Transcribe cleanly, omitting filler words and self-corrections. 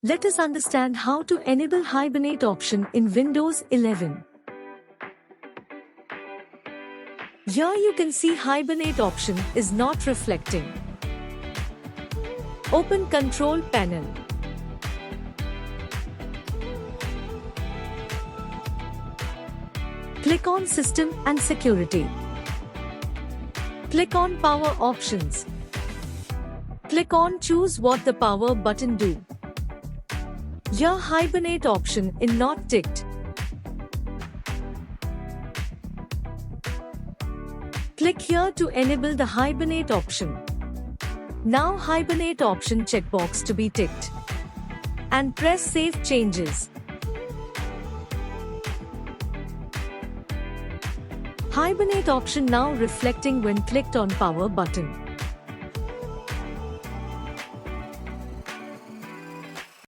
Let us understand how to enable Hibernate option in Windows 11. Here you can see Hibernate option is not reflecting. Open Control Panel. Click on System and Security. Click on Power Options. Click on Choose what the power button do. Here Hibernate option is not ticked. Click here to enable the Hibernate option. Now Hibernate option checkbox to be ticked. And press Save Changes. Hibernate option now reflecting when clicked on power button.